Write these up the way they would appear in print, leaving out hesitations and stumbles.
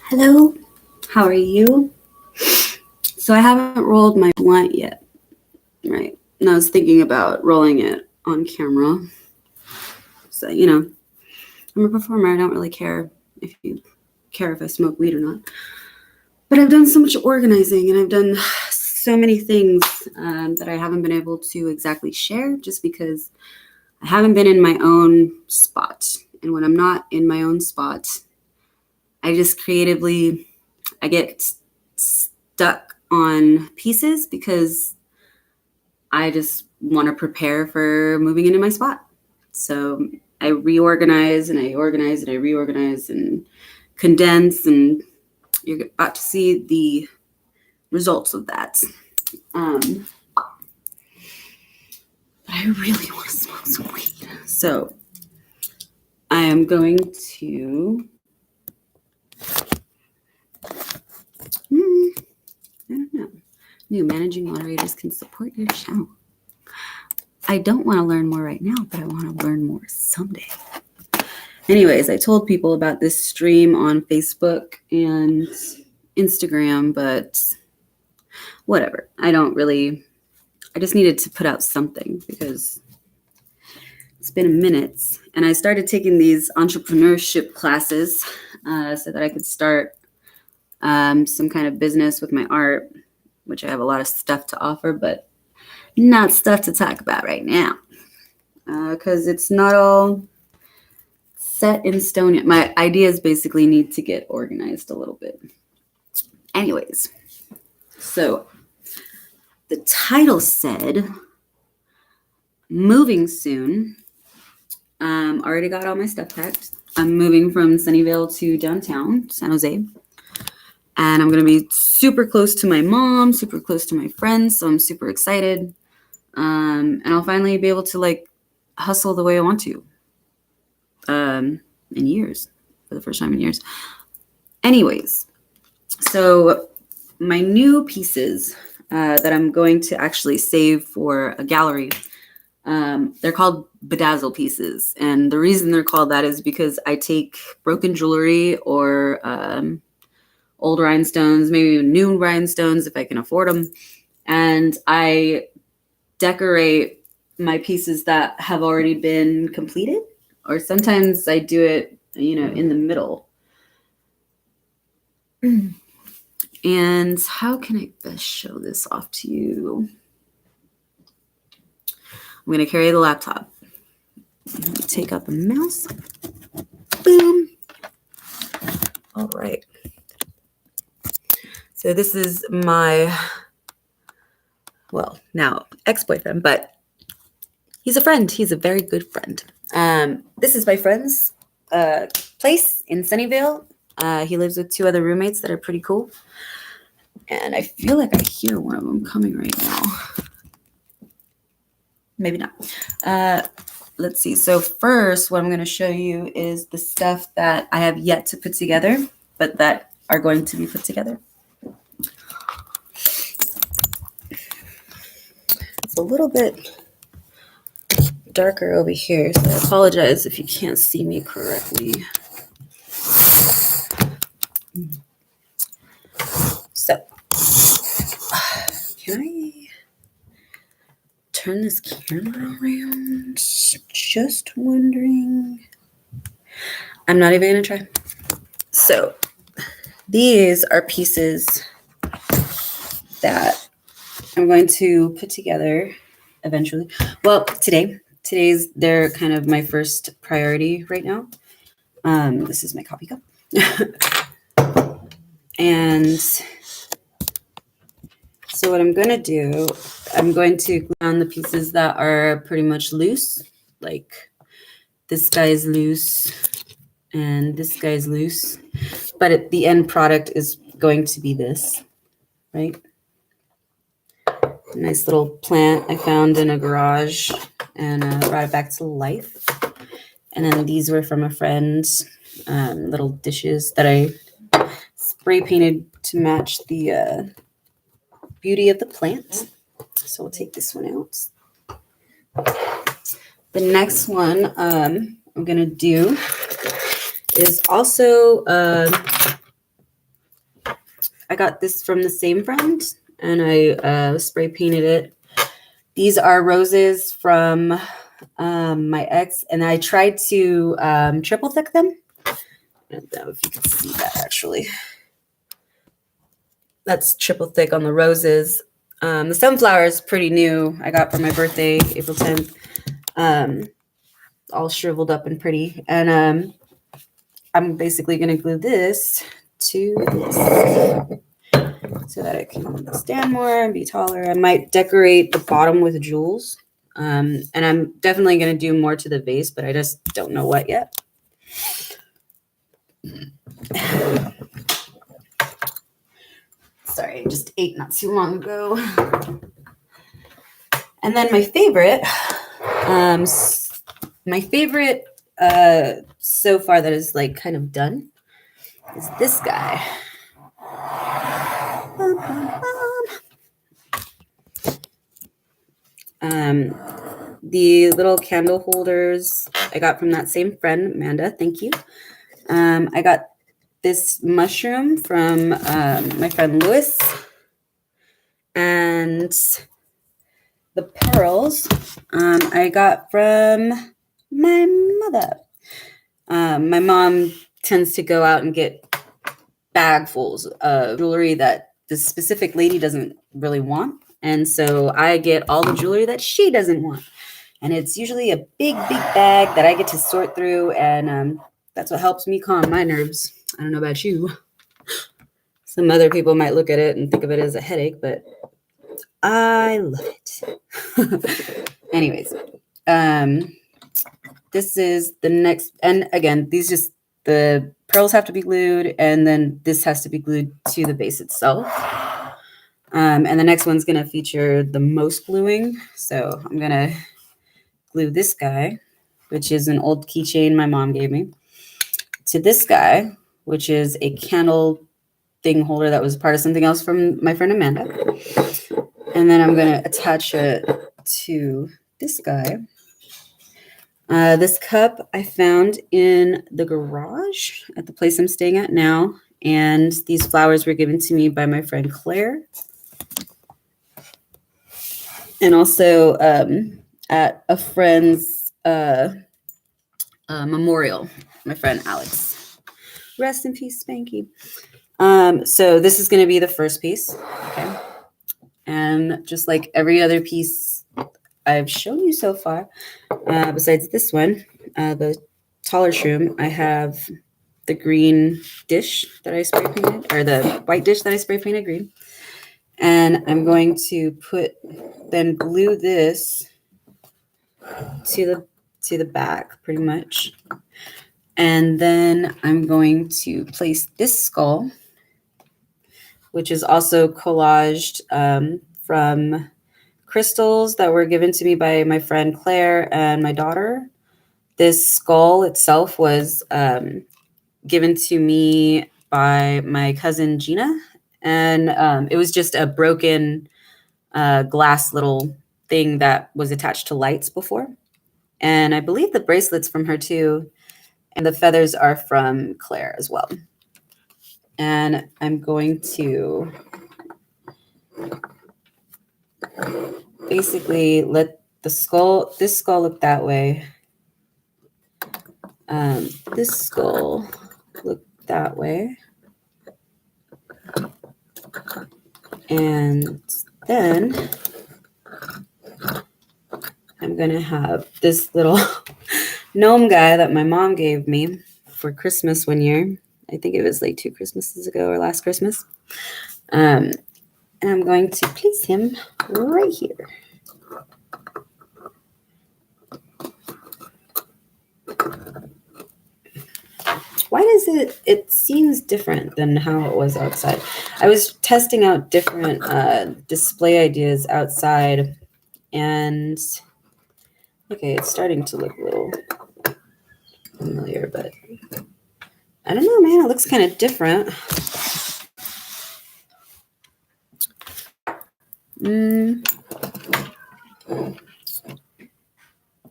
Hello, how are you? So I haven't rolled my blunt yet, right? And I was thinking about rolling it on camera. So, I'm a performer. I don't really care if you care if I smoke weed or not. But I've done so much organizing and I've done so many things that I haven't been able to exactly share just because I haven't been in my own spot. And when I'm not in my own spot, I just I get stuck on pieces because I just want to prepare for moving into my spot. So I reorganize and I organize and I reorganize and condense, and you're about to see the results of that. But I really want to smoke some weed. So I am going to, I don't know. New managing moderators can support your channel. I don't want to learn more right now, but I want to learn more someday. Anyways, I told people about this stream on Facebook and Instagram, but whatever. I just needed to put out something because it's been a minute. And I started taking these entrepreneurship classes so that I could start some kind of business with my art, which I have a lot of stuff to offer, but not stuff to talk about right now because it's not all set in stone yet. My ideas basically need to get organized a little bit. Anyways, so the title said, moving soon. Already got all my stuff packed. I'm moving from Sunnyvale to downtown, San Jose. And I'm going to be super close to my mom, super close to my friends. So I'm super excited. And I'll finally be able to hustle the way I want to. In years, for the first time in years. Anyways, so my new pieces that I'm going to actually save for a gallery, they're called Bedazzled pieces. And the reason they're called that is because I take broken jewelry or old rhinestones, maybe new rhinestones if I can afford them, and I decorate my pieces that have already been completed. Or sometimes I do it, in the middle. And how can I best show this off to you? I'm going to carry the laptop. Take out the mouse. Boom. All right. So this is my, now ex-boyfriend, but he's a friend. He's a very good friend. This is my friend's place in Sunnyvale. He lives with two other roommates that are pretty cool. And I feel like I hear one of them coming right now. Maybe not. Let's see. So first, what I'm going to show you is the stuff that I have yet to put together, but that are going to be put together. It's a little bit darker over here, so I apologize if you can't see me correctly. So, can I turn this camera around? Just wondering. I'm not even going to try. So, these are pieces that I'm going to put together eventually. Well, they're kind of my first priority right now. This is my coffee cup. And so what I'm going to do, I'm going to glue on the pieces that are pretty much loose. Like this guy's loose and this guy's loose. But the end product is going to be this, right? A nice little plant I found in a garage and brought it back to life. And then these were from a friend, little dishes that I spray painted to match the beauty of the plant. So we'll take this one out. The next one I'm going to do is also I got this from the same friend, and I spray painted it. These are roses from my ex, and I tried to triple thick them. I don't know if you can see that actually. That's triple thick on the roses. The sunflower is pretty new. I got for my birthday, April 10th. All shriveled up and pretty. And I'm basically going to glue this to this so that it can stand more and be taller. I might decorate the bottom with jewels. And I'm definitely going to do more to the vase, but I just don't know what yet. Sorry, I just ate not too long ago. And then my favorite so far that is like kind of done is this guy. The little candle holders I got from that same friend, Amanda. Thank you. I got this mushroom from my friend Lewis, and the pearls I got from my mother. My mom tends to go out and get bagfuls of jewelry that the specific lady doesn't really want. And so I get all the jewelry that she doesn't want. And it's usually a big, big bag that I get to sort through. And that's what helps me calm my nerves. I don't know about you. Some other people might look at it and think of it as a headache, but I love it. Anyways, this is the next. And again, the pearls have to be glued, and then this has to be glued to the base itself. And the next one's going to feature the most gluing. So I'm going to glue this guy, which is an old keychain my mom gave me, to this guy, which is a candle thing holder that was part of something else from my friend Amanda. And then I'm going to attach it to this guy. This cup I found in the garage at the place I'm staying at now. And these flowers were given to me by my friend Claire. And also at a friend's memorial, my friend Alex. Rest in peace, Spanky. So this is going to be the first piece. Okay. And just like every other piece I've shown you so far, besides this one, the taller shroom, I have the green dish that I spray painted, or the white dish that I spray painted green. And I'm going to then glue this to the back pretty much. And then I'm going to place this skull, which is also collaged from crystals that were given to me by my friend Claire and my daughter. This skull itself was given to me by my cousin Gina. And it was just a broken glass little thing that was attached to lights before. And I believe the bracelet's from her too. And the feathers are from Claire as well. And I'm going to basically let this skull look that way. This skull look that way. And then I'm going to have this little gnome guy that my mom gave me for Christmas one year. I think it was like 2 Christmases ago or last Christmas. And I'm going to place him right here. Why does it seems different than how it was outside? I was testing out different display ideas outside, and okay, it's starting to look a little familiar, but I don't know, man. It looks kind of different.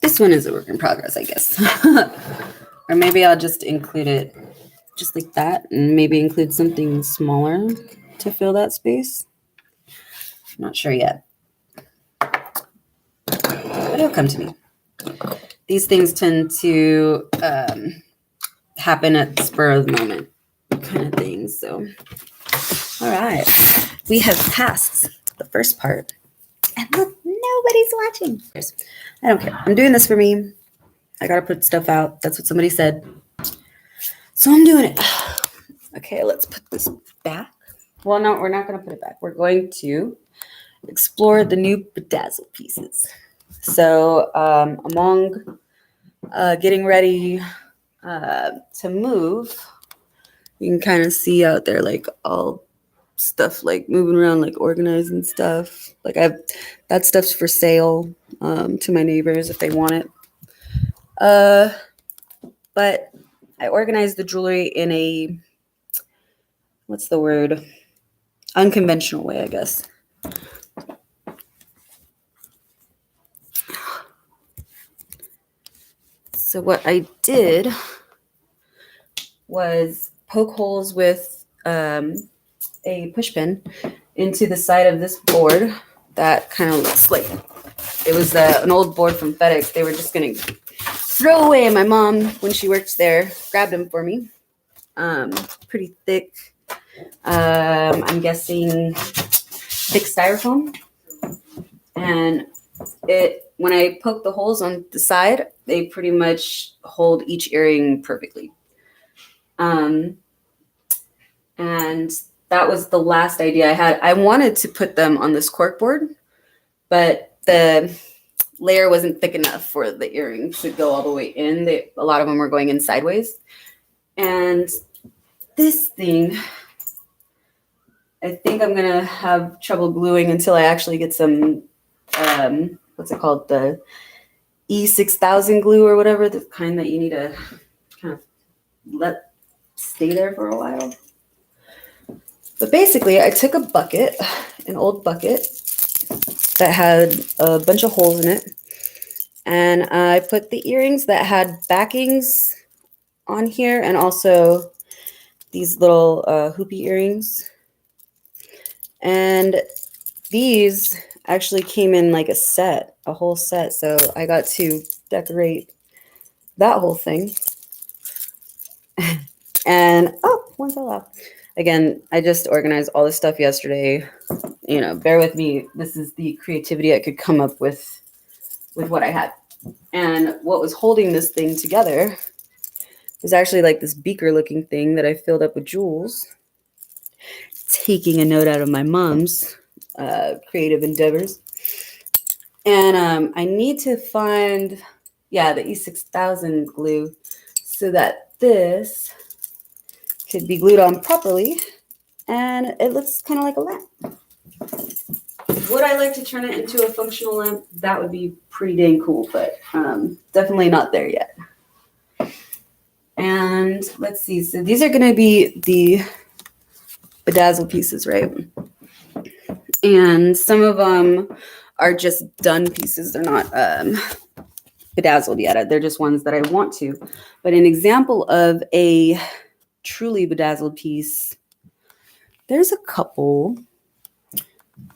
This one is a work in progress, I guess. Or maybe I'll just include it just like that and maybe include something smaller. to fill that space. I'm not sure yet. But it'll come to me. These things tend to happen at the spur of the moment kind of things. So, all right. We have passed the first part. And look, nobody's watching. I don't care. I'm doing this for me. I got to put stuff out. That's what somebody said. So I'm doing it. Okay, let's put this back. Well, no, we're not going to put it back. We're going to explore the new Bedazzled pieces. So among getting ready to move, you can kind of see out there like all stuff like moving around, like organizing stuff. Like that stuff's for sale to my neighbors if they want it. But I organized the jewelry in a, what's the word? Unconventional way, I guess. So what I did was poke holes with a push pin into the side of this board that kind of looks like it was an old board from FedEx. They were just going to throw away. My mom, when she worked there, grabbed them for me. Pretty thick. I'm guessing thick styrofoam. And when I poke the holes on the side, they pretty much hold each earring perfectly. And that was the last idea I had. I wanted to put them on this cork board, but the layer wasn't thick enough for the earrings to go all the way in. A lot of them were going in sideways. And this thing, I think I'm going to have trouble gluing until I actually get some, what's it called? The E6000 glue or whatever, the kind that you need to kind of let stay there for a while. But basically, I took a bucket, an old bucket that had a bunch of holes in it, and I put the earrings that had backings on here and also these little hoopy earrings. And these actually came in like a whole set. So I got to decorate that whole thing. And, oh, one fell off. Again, I just organized all this stuff yesterday. You know, bear with me. This is the creativity I could come up with what I had. And what was holding this thing together was actually like this beaker looking thing that I filled up with jewels. Taking a note out of my mom's creative endeavors. And I need to find, the E6000 glue so that this could be glued on properly, and it looks kind of like a lamp. Would I like to turn it into a functional lamp? That would be pretty dang cool, but definitely not there yet. And let's see. So these are going to be the Bedazzled pieces, right? And some of them are just done pieces. They're not bedazzled yet. They're just ones that I want to. But an example of a truly bedazzled piece, there's a couple.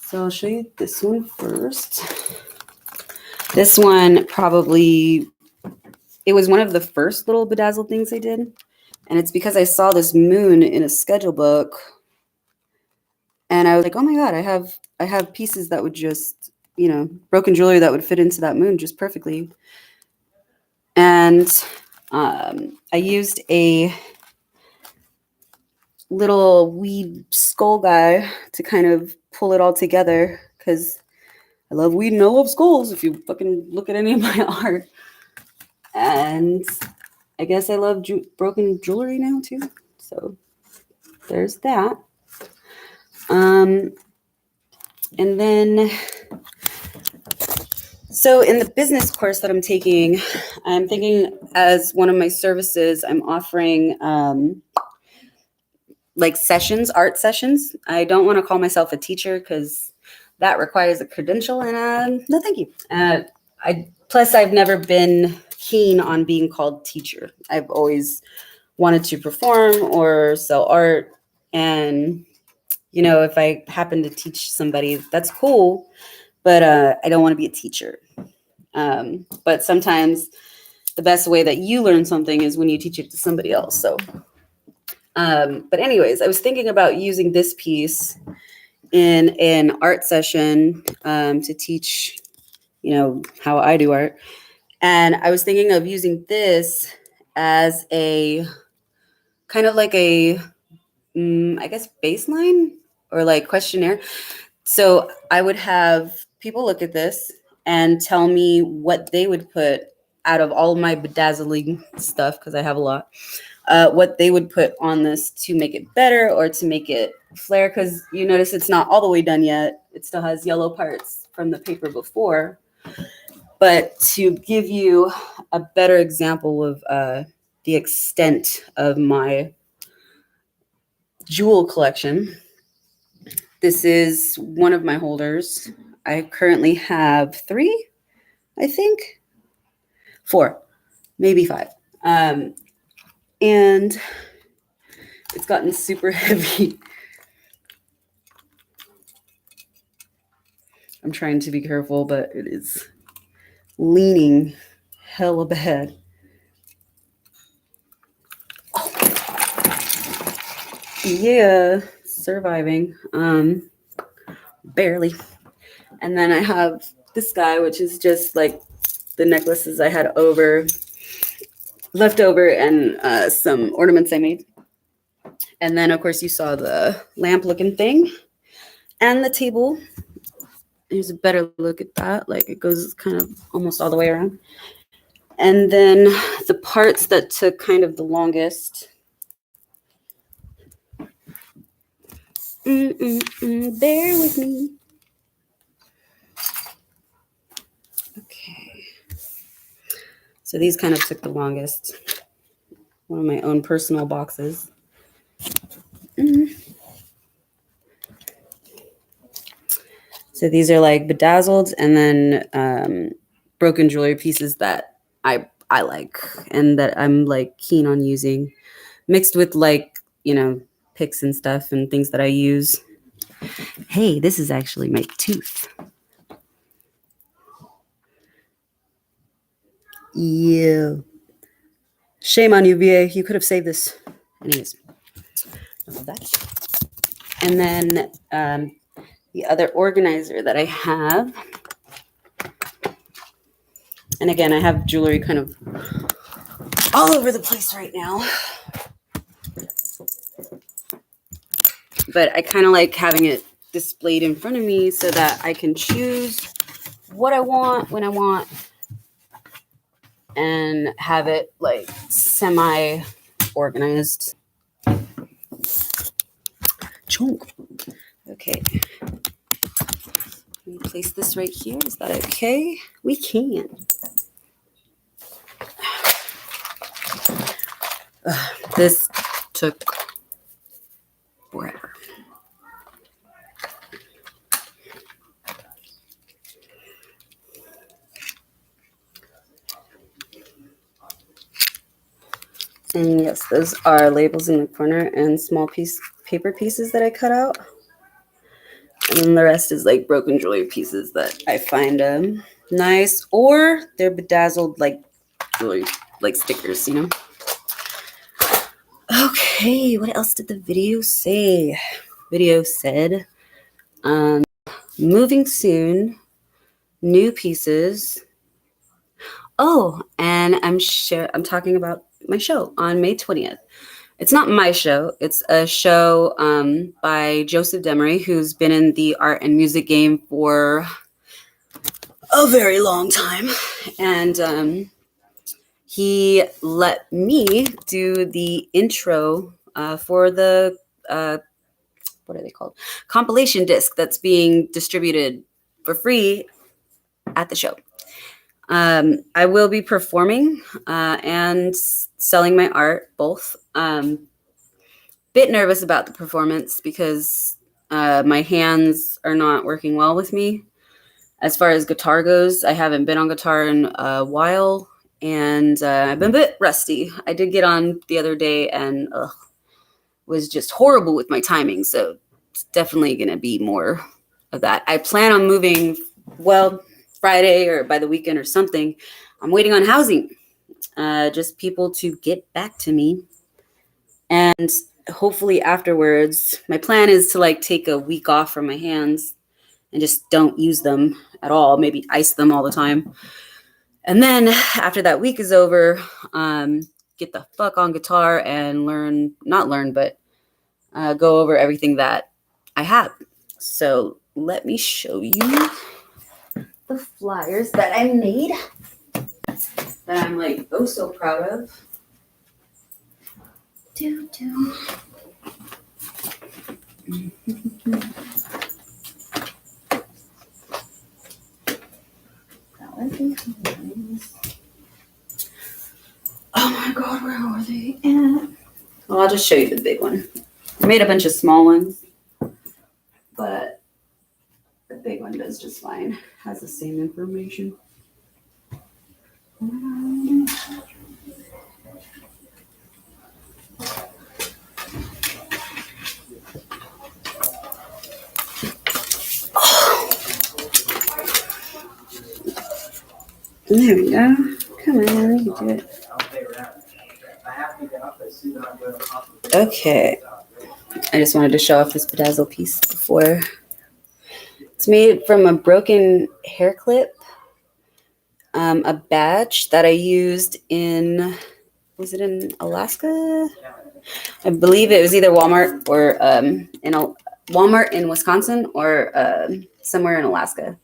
So I'll show you this one first. This one probably, it was one of the first little bedazzled things I did. And it's because I saw this moon in a schedule book. And I was like, oh my God, I have pieces that would just, broken jewelry that would fit into that moon just perfectly. And I used a little weed skull guy to kind of pull it all together because I love weed and I love skulls if you fucking look at any of my art. And I guess I love broken jewelry now too. So there's that. And then, so in the business course that I'm taking, I'm thinking as one of my services, I'm offering like sessions, art sessions. I don't want to call myself a teacher because that requires a credential, and no, thank you. Plus, I've never been keen on being called teacher. I've always wanted to perform or sell art, and you know, if I happen to teach somebody, that's cool, but I don't want to be a teacher. But sometimes the best way that you learn something is when you teach it to somebody else. So, but anyways, I was thinking about using this piece in an art session to teach, you know, how I do art. And I was thinking of using this as a kind of like a, I guess, baseline or like questionnaire. So I would have people look at this and tell me what they would put out of all of my bedazzling stuff, because I have a lot, what they would put on this to make it better or to make it flare. Because you notice it's not all the way done yet. It still has yellow parts from the paper before. But to give you a better example of the extent of my jewel collection, this is one of my holders. I currently have 3, I think. 4, maybe 5. And it's gotten super heavy. I'm trying to be careful, but it is leaning hella bad. Yeah, surviving. Barely. And then I have this guy, which is just like the necklaces I had left over, and some ornaments I made. And then, of course, you saw the lamp-looking thing and the table. Here's a better look at that. Like, it goes kind of almost all the way around. And then the parts that took kind of the longest. Bear with me. Okay. So these kind of took the longest. One of my own personal boxes. So these are like bedazzled and then broken jewelry pieces that I like and that I'm like keen on using, mixed with like, you know, picks and stuff and things that I use. Hey, this is actually my tooth. Yeah. Shame on you, VA. You could have saved this. Anyways, that. And then the other organizer that I have. And again, I have jewelry kind of all over the place right now. But I kind of like having it displayed in front of me so that I can choose what I want when I want and have it like semi-organized. Chunk. Okay. Let me place this right here. Is that okay? We can. This took forever. And yes, those are labels in the corner and small paper pieces that I cut out. And then the rest is like broken jewelry pieces that I find nice, or they're bedazzled like jewelry, like stickers, you know? Okay, what else did the video say? Video said, moving soon, new pieces. Oh, and I'm talking about my show on May 20th. It's not my show. It's a show by Joseph Demery, who's been in the art and music game for a very long time. And he let me do the intro for the, what are they called? Compilation disc that's being distributed for free at the show. I will be performing and selling my art, both. Bit nervous about the performance because my hands are not working well with me. As far as guitar goes, I haven't been on guitar in a while, and I've been a bit rusty. I did get on the other day and was just horrible with my timing. So it's definitely going to be more of that. I plan on moving, well, Friday or by the weekend or something. I'm waiting on housing, just people to get back to me. And hopefully afterwards, my plan is to like take a week off from my hands and just don't use them at all, maybe ice them all the time. And then after that week is over, get the fuck on guitar and go over everything that I have. So let me show you the flyers that I made that I'm like oh so proud of. Oh my god, where are they at? Well, I'll just show you the big one. I made a bunch of small ones, but the big one does just fine. Has the same information. There we go. Come on, you can do it. Okay. I just wanted to show off this Bedazzled piece before. It's made from a broken hair clip, a badge that I used was it in Alaska? I believe it was either Walmart or in a Walmart in Wisconsin or somewhere in Alaska.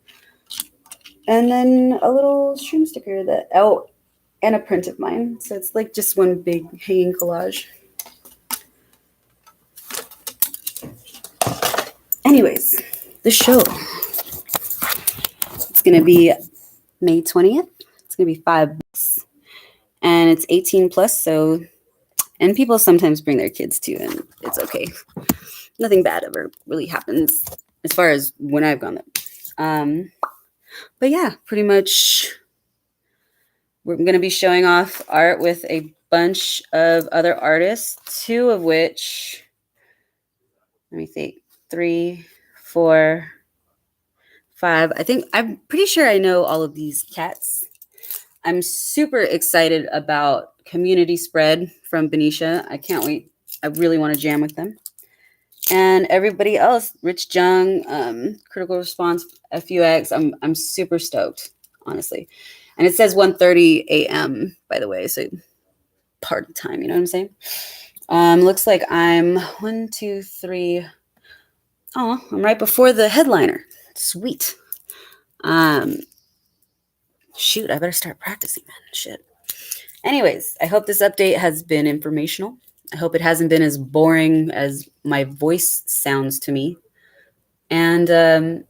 And then a little shroom sticker and a print of mine. So it's like just one big hanging collage. Anyways, the show. It's going to be May 20th. It's going to be $5. And it's 18 plus. And people sometimes bring their kids too, and it's okay. Nothing bad ever really happens as far as when I've gone there. But yeah, pretty much we're going to be showing off art with a bunch of other artists, two of which, let me think, 3, 4, 5. I'm pretty sure I know all of these cats. I'm super excited about Community Spread from Benicia. I can't wait. I really want to jam with them. And everybody else, Rich Jung, Critical Response, FUX. I'm super stoked, honestly. And it says 1:30 a.m., by the way, so part of the time, you know what I'm saying? Looks like I'm 1, 2, 3. Oh, I'm right before the headliner. Sweet. Shoot, I better start practicing then. Shit. Anyways, I hope this update has been informational. I hope it hasn't been as boring as my voice sounds to me. And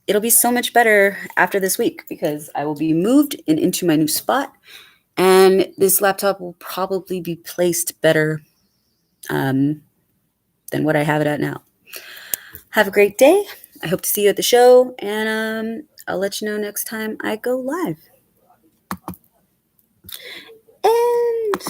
it'll be so much better after this week because I will be moved into my new spot. And this laptop will probably be placed better than what I have it at now. Have a great day. I hope to see you at the show. And I'll let you know next time I go live. And